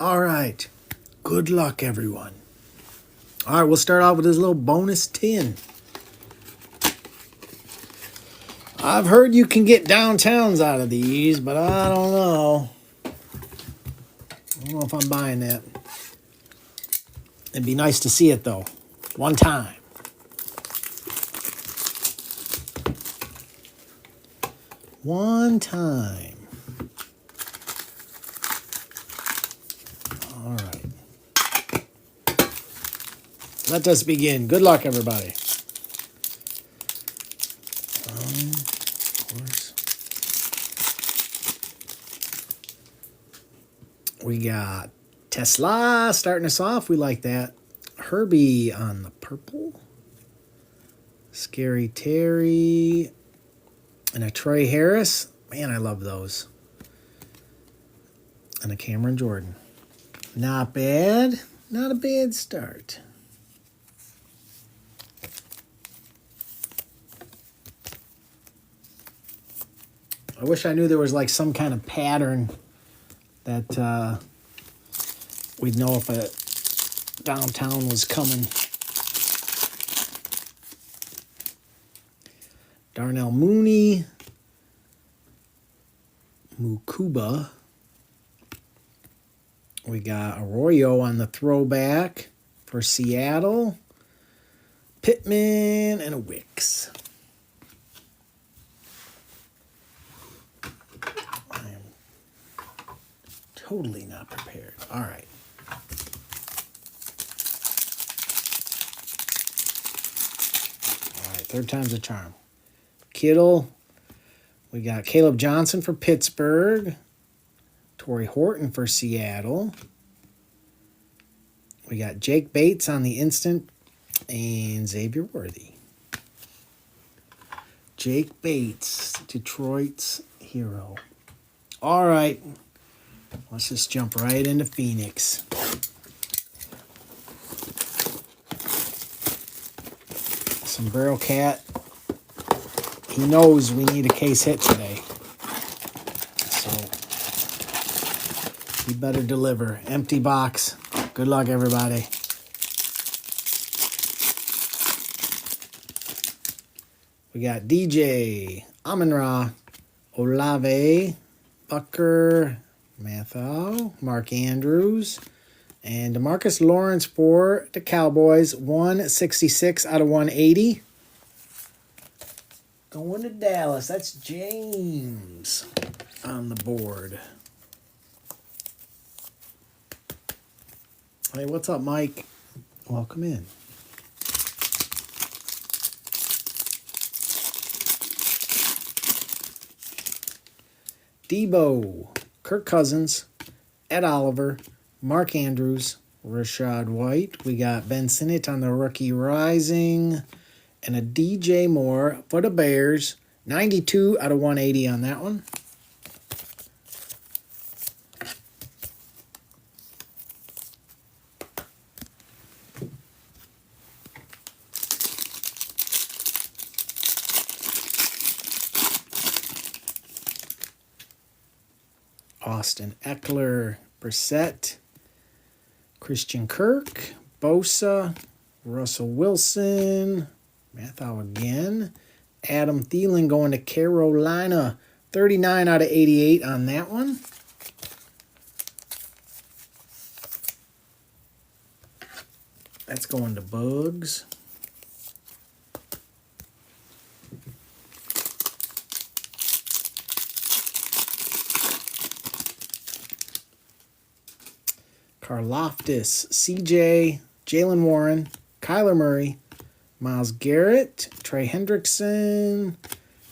All right. Good luck, everyone. All right, we'll start off with this little bonus tin. I've heard you can get downtowns out of these, but I don't know. I don't know if I'm buying that. It'd be nice to see it, though. One time. One time. All right. Let us begin. Good luck, everybody. Of course. We got Tesla starting us off. We like that. Herbie on the purple. Scary Terry. And a Troy Harris. Man, I love those. And a Cameron Jordan. Not bad. Not a bad start. I wish I knew there was like some kind of pattern that we'd know if a downtown was coming. Darnell Mooney. Mukuba. We got Arroyo on the throwback for Seattle. Pittman and a Wicks. I am totally not prepared. All right. All right, third time's a charm. Kittle. We got Caleb Johnson for Pittsburgh. Torrey Horton for Seattle. We got Jake Bates on the instant. And Xavier Worthy. Jake Bates, Detroit's hero. All right. Let's just jump right into Phoenix. Sombrero Cat. He knows we need a case hit today. So he better deliver. Empty box. Good luck, everybody. We got DJ, Amon-Ra, Olave, Bucker, Mathau, Mark Andrews, and DeMarcus Lawrence for the Cowboys. 166 out of 180. Going to Dallas. That's James on the board. Hey, what's up, Mike? Welcome in. Debo, Kirk Cousins, Ed Oliver, Mark Andrews, Rashad White. We got Ben Sinnott on the rookie rising. And a DJ Moore for the Bears. 92 out of 180 on that one. Austin Eckler, Brissett, Christian Kirk, Bosa, Russell Wilson, Mathau again, Adam Thielen going to Carolina, 39 out of 88 on that one. That's going to Bugs. Karlaftis, CJ, Jalen Warren, Kyler Murray, Myles Garrett, Trey Hendrickson,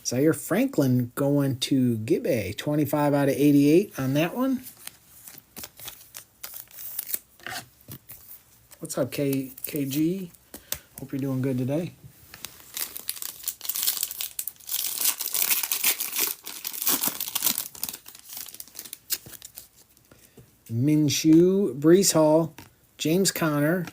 Zaire Franklin going to Gibbe, 25 out of 88 on that one. What's up, KG? Hope you're doing good today. Minshew, Breece Hall, James Conner,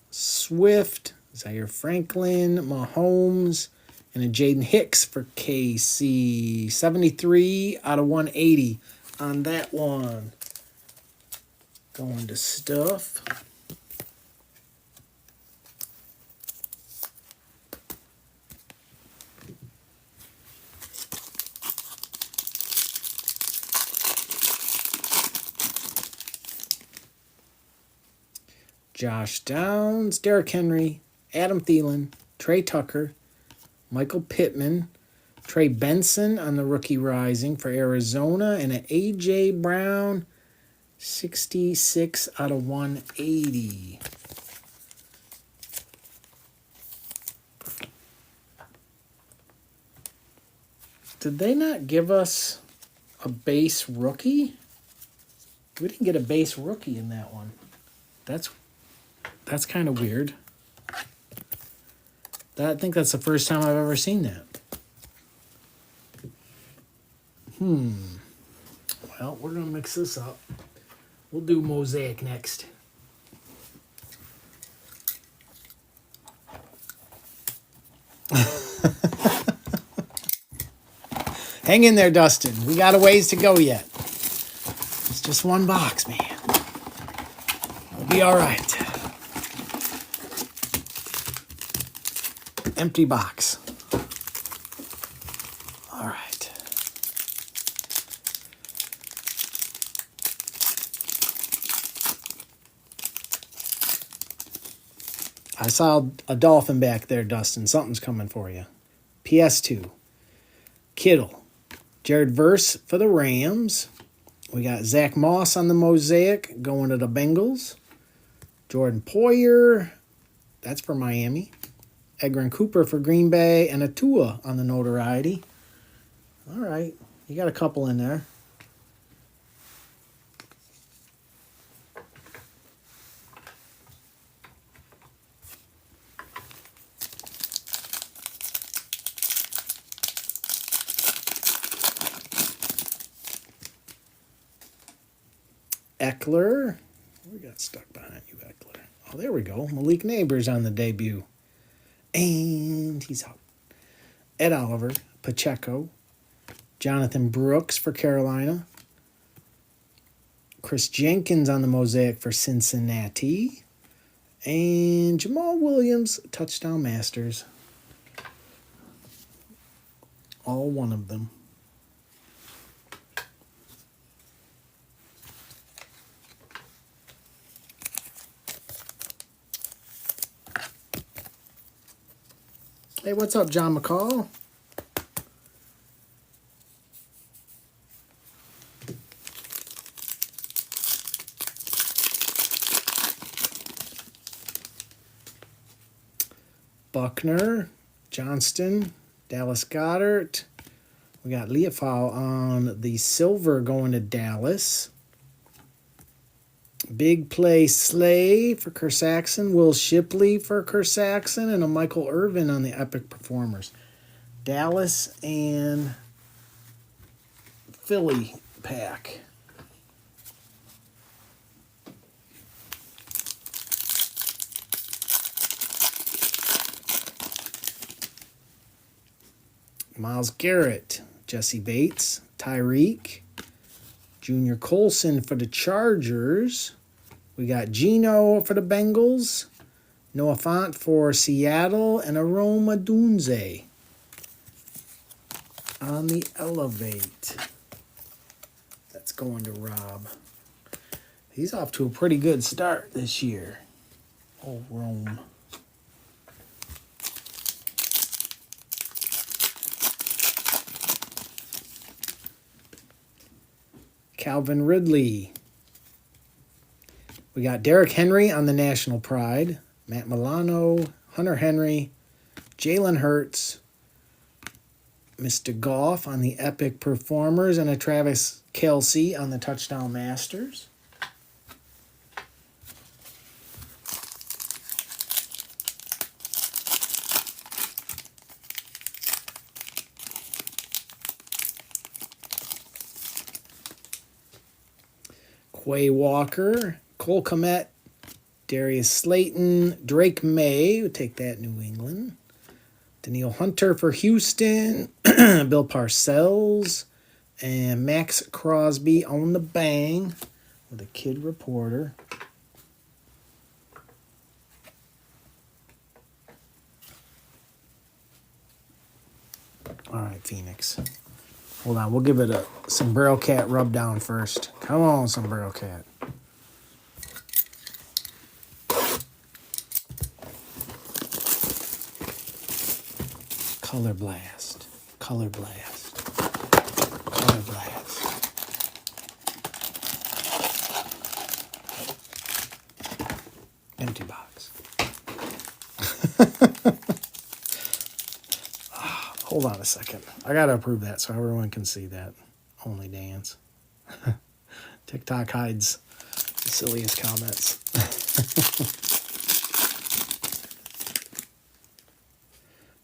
Swift, Zaire Franklin, Mahomes, and a Jayden Hicks for KC. 73 out of 180 on that one. Going to stuff. Josh Downs, Derrick Henry, Adam Thielen, Trey Tucker, Michael Pittman, Trey Benson on the rookie rising for Arizona, and an A.J. Brown, 66 out of 180. Did they not give us a base rookie? We didn't get a base rookie in that one. That's kind of weird. I think that's the first time I've ever seen that. Well, we're going to mix this up. We'll do Mosaic next. Hang in there, Dustin. We got a ways to go yet. It's just one box, man. We'll be all right. Empty box. All right. I saw a dolphin back there, Dustin. Something's coming for you. PS2. Kittle. Jared Verse for the Rams. We got Zach Moss on the Mosaic going to the Bengals. Jordan Poyer. That's for Miami. Edgerrin Cooper for Green Bay, and a Tua on the notoriety. All right. You got a couple in there. Eckler. We got stuck behind you, Eckler. Oh, there we go. Malik Neighbors on the debut. And he's out. Ed Oliver, Pacheco, Jonathan Brooks for Carolina, Chris Jenkins on the Mosaic for Cincinnati, and Jamal Williams, Touchdown Masters. All one of them. Hey, what's up, John McCall? Buckner, Johnston, Dallas Goedert. We got Leofold on the silver going to Dallas. Big play Slay for Kerr-Saxon, Will Shipley for Kerr-Saxon, and a Michael Irvin on the Epic Performers. Dallas and Philly pack. Myles Garrett, Jesse Bates, Tyreek, Junior Colson for the Chargers. We got Geno for the Bengals, Noah Fant for Seattle, and Aroma Dunze on the Elevate. That's going to Rob. He's off to a pretty good start this year. Oh, Rome. Calvin Ridley. We got Derrick Henry on the National Pride, Matt Milano, Hunter Henry, Jalen Hurts, Mr. Goff on the Epic Performers, and a Travis Kelce on the Touchdown Masters. Quay Walker, Cole Kmet, Darius Slayton, Drake May, we'll take that, New England. Daniil Hunter for Houston, Bill Parcells, and Max Crosby on the bang. with a kid reporter. All right, Phoenix. Hold on, we'll give it a Sombrero Cat rub down first. Come on, Sombrero Cat. Color Blast. Color Blast. Color Blast. Empty box. Hold on a second. I gotta approve that so everyone can see that. Only dance. TikTok hides the silliest comments.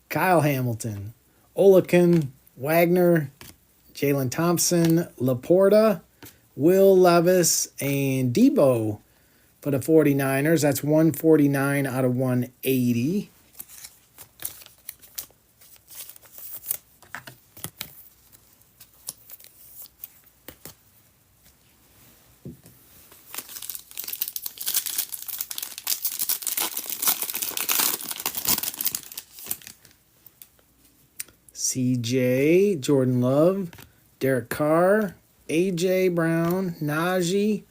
Kyle Hamilton, Olakin, Wagner, Jalen Thompson, Laporta, Will Levis, and Debo for the 49ers. That's 149 out of 180. CJ, Jordan Love, Derek Carr, AJ Brown, Najee,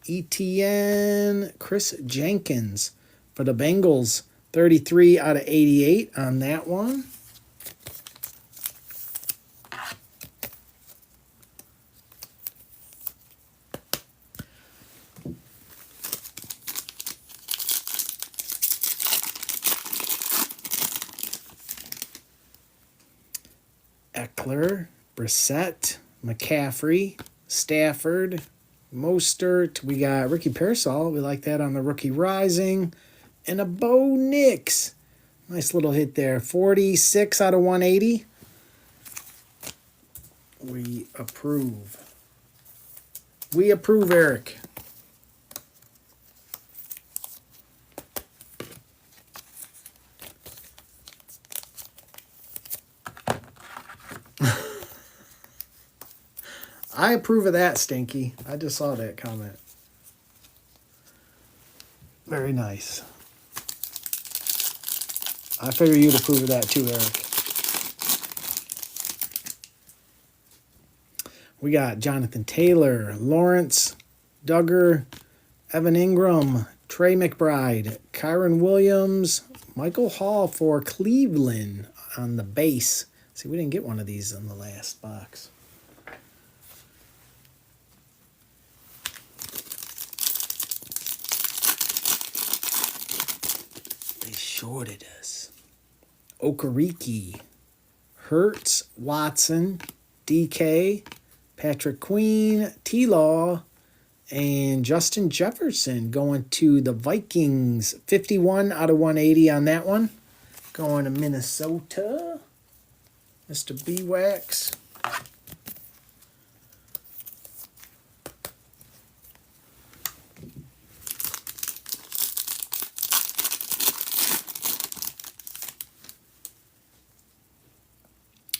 ETN, Chris Jenkins for the Bengals. 33 out of 88 on that one. Eckler, Brissett, McCaffrey, Stafford, Mostert. We got Ricky Pearsall. We like that on the Rookie Rising. And a Bo Nix. Nice little hit there. 46 out of 180. We approve. We approve, Eric. I approve of that, Stinky. I just saw that comment. Very nice. I figure you'd approve of that too, Eric. We got Jonathan Taylor, Lawrence, Duggar, Evan Ingram, Trey McBride, Kyron Williams, Michael Hall for Cleveland on the base. See, we didn't get one of these in the last box. Shorted us. Okereke, Hurts, Watson, DK, Patrick Queen, T-Law, and Justin Jefferson going to the Vikings. 51 out of 180 on that one. Going to Minnesota. Mr. B-Wax.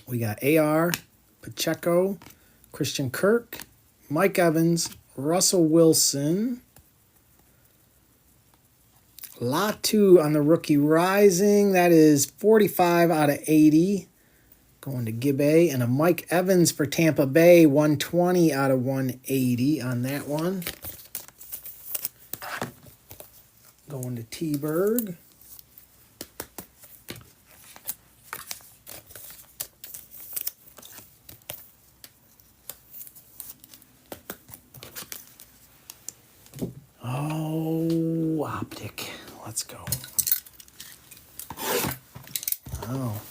We got AR, Pacheco, Christian Kirk, Mike Evans, Russell Wilson, Latu on the Rookie Rising. That is 45 out of 80. Going to Gibbe. And a Mike Evans for Tampa Bay. 120 out of 180 on that one. Going to T-Berg. Oh, Optic. Let's go. Oh.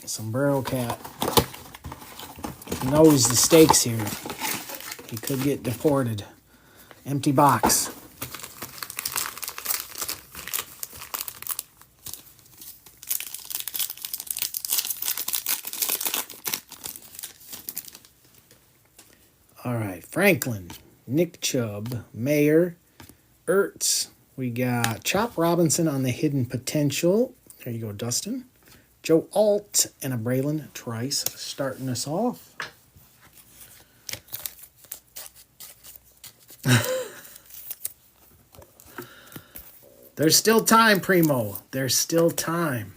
Sombrero Cat knows the stakes here. He could get deported. Empty box. All right, Franklin, Nick Chubb, Mayer, Ertz. We got Chop Robinson on the Hidden Potential. There you go, Dustin. Joe Alt and a Braylon Trice starting us off. There's still time, Primo. There's still time.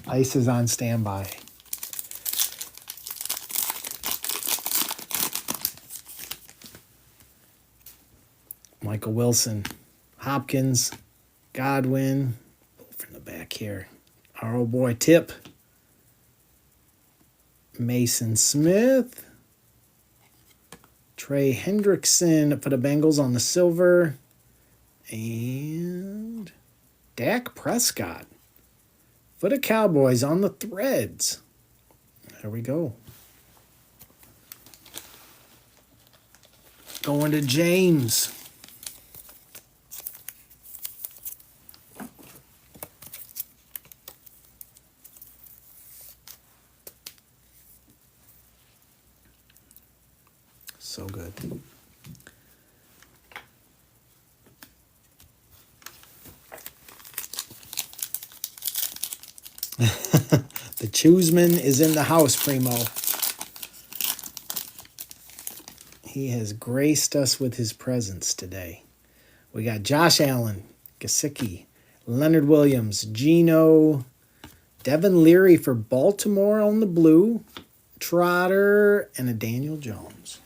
Ice is on standby. Michael Wilson, Hopkins, Godwin. From the back here. Our old boy Tip. Mason Smith. Trey Hendrickson for the Bengals on the silver. And Dak Prescott for the Cowboys on the threads. There we go. Going to James. So good. The Chooseman is in the house, Primo. He has graced us with his presence today. We got Josh Allen, Gesicki, Leonard Williams, Geno, Devin Leary for Baltimore on the blue, Trotter, and a Daniel Jones.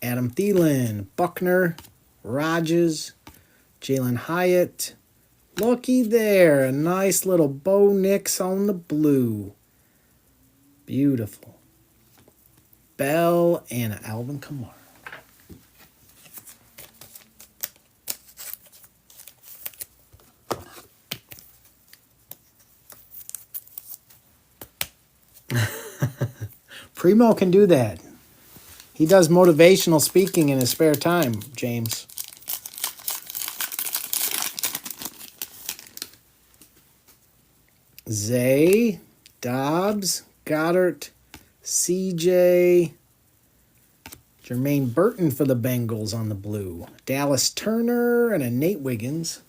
Adam Thielen, Buckner, Rodgers, Jalen Hyatt. Looky there, a nice little Bo Nix on the blue. Beautiful. Bell and Alvin Kamara. Primo can do that. He does motivational speaking in his spare time, James. Zay, Dobbs, Goddard, CJ, Jermaine Burton for the Bengals on the blue. Dallas Turner and a Nate Wiggins.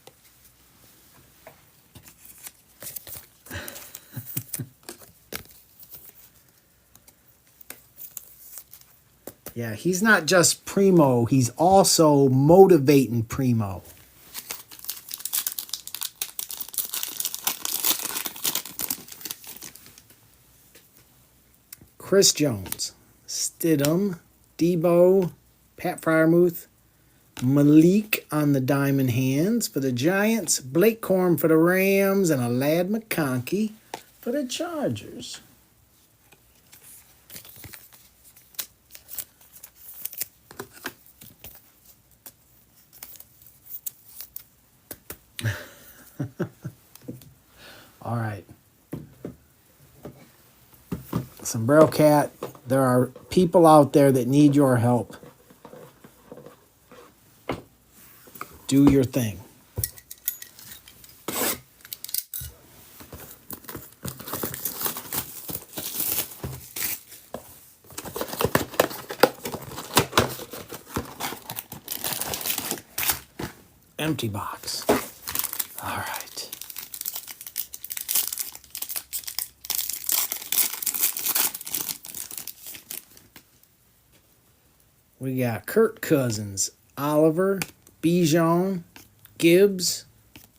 Yeah, he's not just Primo, he's also motivating Primo. Chris Jones, Stidham, Debo, Pat Freiermuth, Malik on the diamond hands for the Giants, Blake Corum for the Rams, and a Ladd McConkey for the Chargers. All right. Sombrero Cat, there are people out there that need your help. Do your thing. Empty box. All right. We got Kirk Cousins, Oliver, Bijan, Gibbs,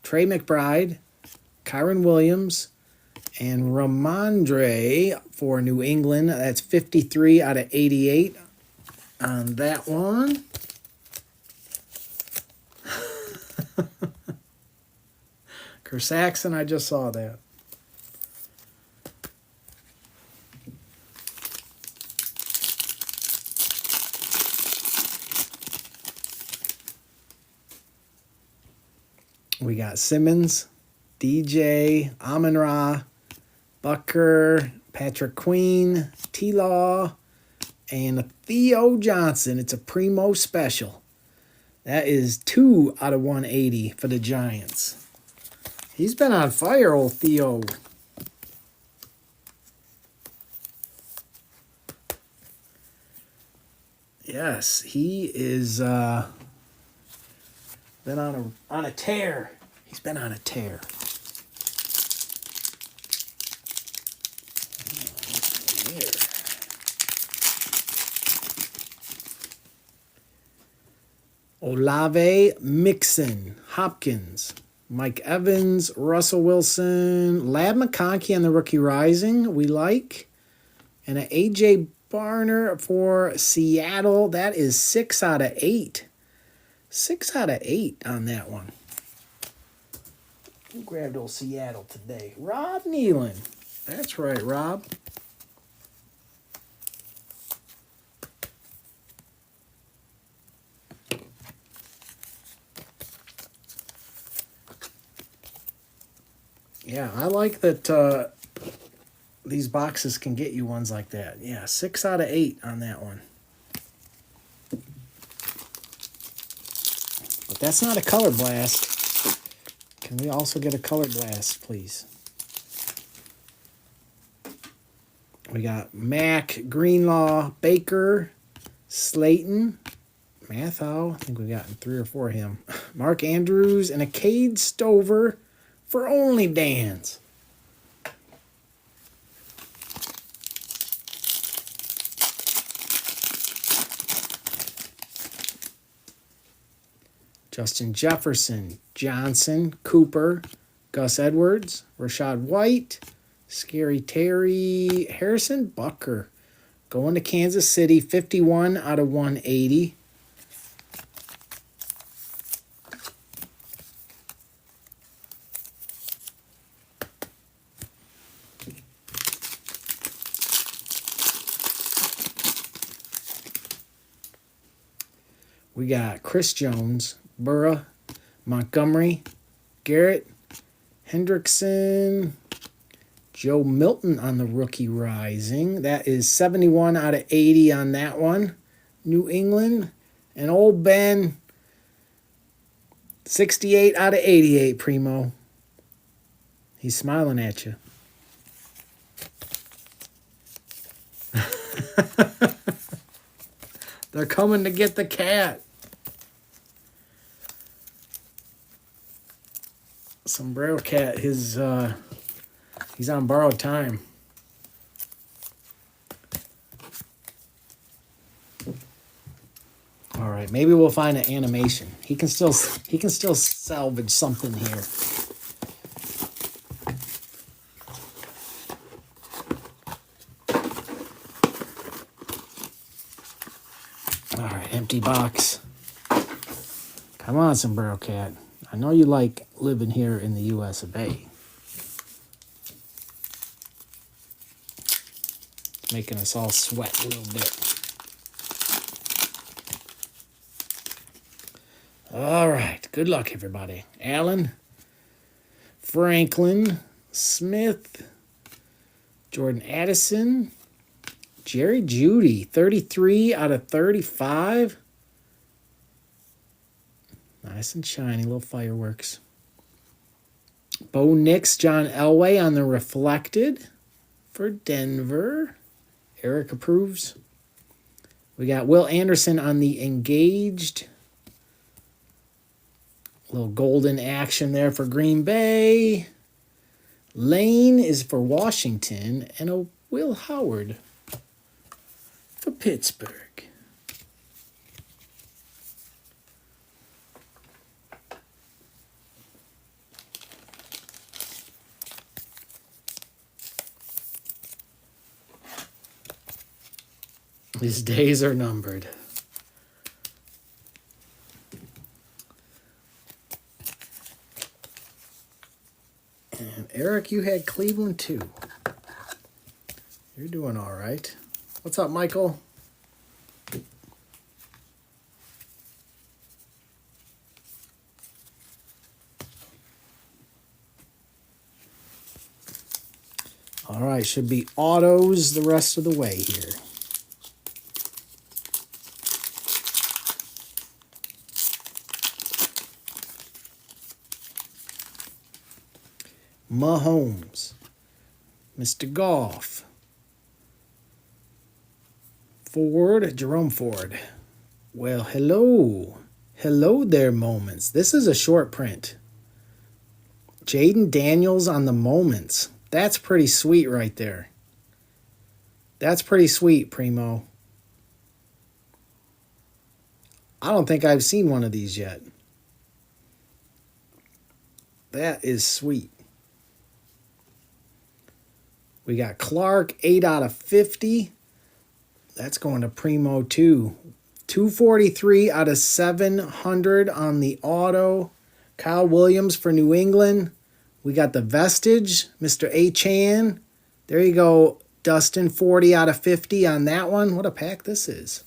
Trey McBride, Kyron Williams, and Ramondre for New England. That's 53 out of 88 on that one. Chris Saxon, I just saw that. We got Simmons, DJ, Amon-Ra, Bucker, Patrick Queen, T-Law, and Theo Johnson. It's a Primo special. That is 2 out of 180 for the Giants. He's been on fire, old Theo. Yes, he is been on a tear. He's been on a tear. Here. Olave, Mixon, Hopkins, Mike Evans, Russell Wilson, Lab McConkey on the Rookie Rising, we like. And an A.J. Barner for Seattle. That is 6 out of 8. 6 out of 8 on that one. Who grabbed old Seattle today? Rob Nealon. That's right, Rob. Yeah, I like that these boxes can get you ones like that. Yeah, 6 out of 8 on that one. But that's not a color blast. Can we also get a color blast, please? We got Mack, Greenlaw, Baker, Slayton, Mathow. I think we got 3 or 4 of him. Mark Andrews, and a Cade Stover for Only Dans. Justin Jefferson, Johnson, Cooper, Gus Edwards, Rashad White, Scary Terry, Harrison Bucker. Going to Kansas City, 51 out of 180. We got Chris Jones, Burra, Montgomery, Garrett, Hendrickson, Joe Milton on the Rookie Rising. That is 71 out of 80 on that one. New England. And old Ben, 68 out of 88, Primo. He's smiling at you. They're coming to get the cat. Sombrero Cat, he's on borrowed time. All right, maybe we'll find an animation. He can still salvage something here. All right, empty box. Come on, Sombrero Cat. I know you like living here in the U.S. of A. It's making us all sweat a little bit. All right. Good luck, everybody. Allen, Franklin, Smith, Jordan Addison, Jerry Jeudy, 33 out of 35. Nice and shiny, little fireworks. Bo Nix, John Elway on the Reflected for Denver. Eric approves. We got Will Anderson on the Engaged. Little golden action there for Green Bay. Lane is for Washington. And a Will Howard for Pittsburgh. These days are numbered. And Eric, you had Cleveland too. You're doing all right. What's up, Michael? All right, should be autos the rest of the way here. Mahomes, Mr. Goff, Ford, Jerome Ford. Well, hello. Hello there, Moments. This is a short print. Jayden Daniels on the Moments. That's pretty sweet right there. That's pretty sweet, Primo. I don't think I've seen one of these yet. That is sweet. We got Clark, 8 out of 50. That's going to Primo, too. 243 out of 700 on the auto. Kyle Williams for New England. We got the Vestige, Mr. A-Chan. There you go, Dustin, 40 out of 50 on that one. What a pack this is.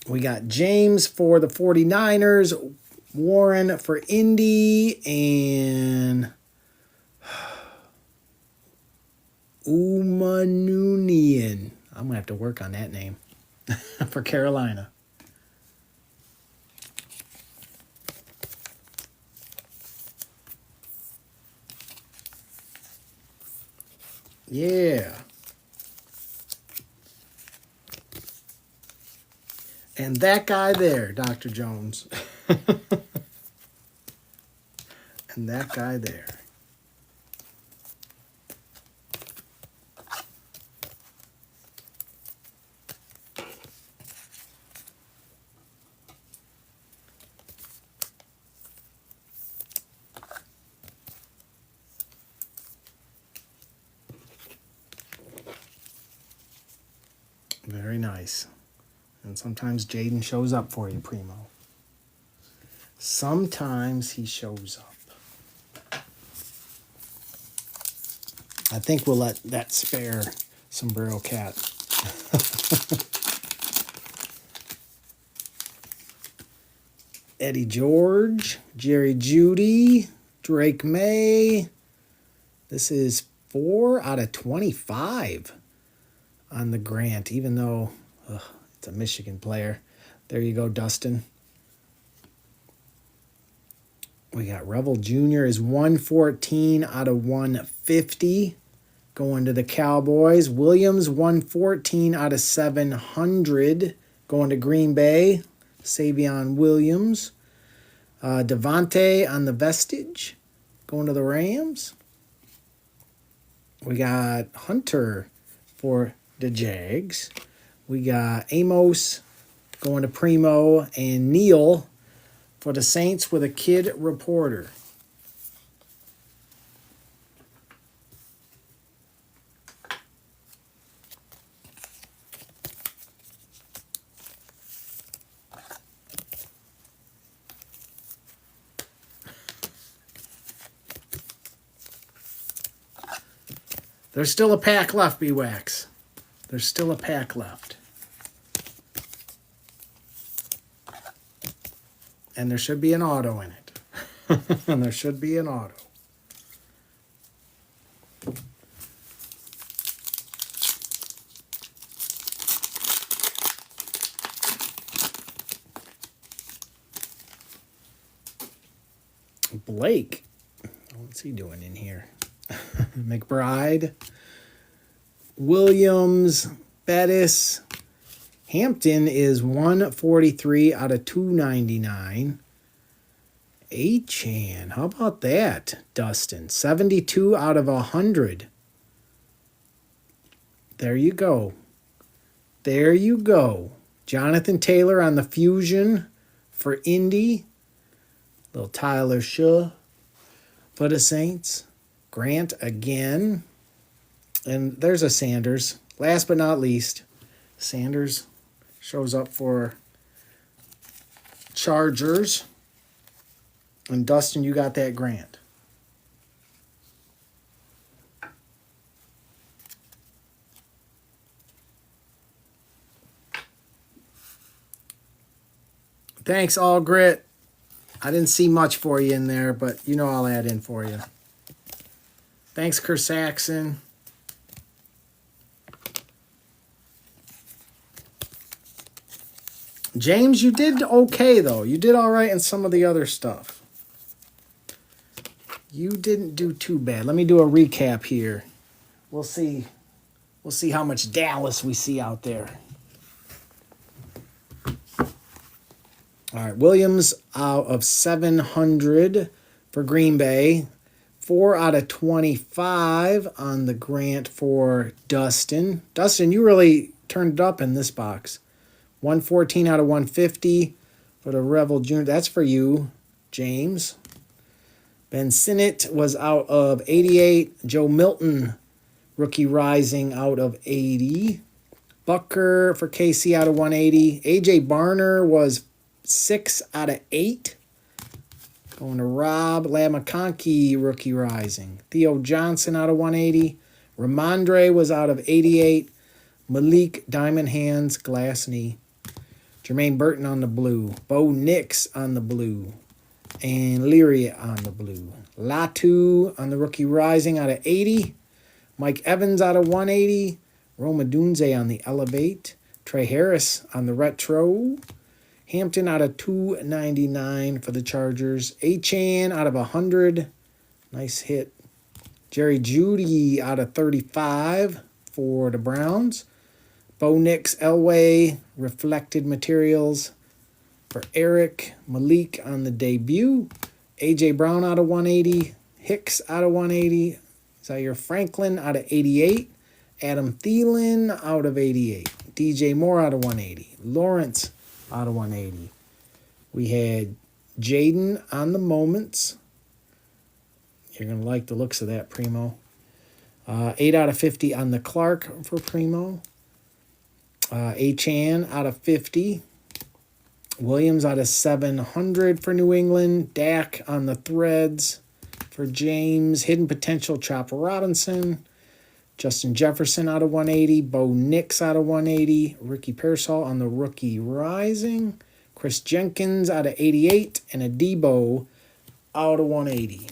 We got James for the 49ers, Warren for Indy, and Umanunian. I'm going to have to work on that name. For Carolina. Yeah. And that guy there, Dr. Jones. And that guy there. Very nice. And sometimes Jayden shows up for you, Primo. Sometimes he shows up. I think we'll let that spare Sombrero Cat. Eddie George, Jerry Jeudy, Drake May. This is 4 out of 25 on the Grant, even though it's a Michigan player. There you go, Dustin. We got Revel Jr. is 114 out of 150 going to the Cowboys. Williams, 114 out of 700 going to Green Bay. Savion Williams. Devontae on the Vestige going to the Rams. We got Hunter for the Jags. We got Amos going to Primo and Neil for the Saints with a kid reporter. There's still a pack left, B-Wax. There's still a pack left. And there should be an auto in it. And there should be an auto. Blake. What's he doing in here? McBride. Williams. Bettis. Hampton is 143 out of 299. A-Chan. How about that, Dustin? 72 out of 100. There you go. There you go. Jonathan Taylor on the Fusion for Indy. Little Tyler Shaw for the Saints. Grant again. And there's a Sanders. Last but not least, Sanders shows up for Chargers. And Dustin, you got that Grant. Thanks, All Grit. I didn't see much for you in there, but you know I'll add in for you. Thanks, Kersaxon. James, you did okay, though. You did all right in some of the other stuff. You didn't do too bad. Let me do a recap here. We'll see We'll see how much Dallas we see out there. All right, Williams out of 700 for Green Bay. 4 out of 25 on the Grant for Dustin. Dustin, you really turned it up in this box. 114 out of 150 for the Revel Junior. That's for you, James. Ben Sinnott was out of 88. Joe Milton, rookie rising out of 80. Bucker for KC out of 180. AJ Barner was 6 out of 8. Going to Rob Lamakonke, rookie rising. Theo Johnson out of 180. Ramondre was out of 88. Malik Diamond Hands, glass knee. Jermaine Burton on the blue. Bo Nix on the blue. And Leary on the blue. Latu on the rookie rising out of 80. Mike Evans out of 180. Roma Dunze on the elevate. Trey Harris on the retro. Hampton out of 299 for the Chargers. Achane out of 100. Nice hit. Jerry Jeudy out of 35 for the Browns. Bo Nix, Elway, reflected materials for Eric. Malik on the debut. A.J. Brown out of 180. Hicks out of 180. Zaire Franklin out of 88. Adam Thielen out of 88. DJ Moore out of 180. Lawrence out of 180. We had Jayden on the moments. You're going to like the looks of that, Primo. 8 out of 50 on the Clark for Primo. Achane out of 50. Williams out of 700 for New England. Dak on the threads for James. Hidden potential, Chopper Robinson. Justin Jefferson out of 180. Bo Nix out of 180. Ricky Pearsall on the rookie rising. Chris Jenkins out of 88. And a Debo out of 180.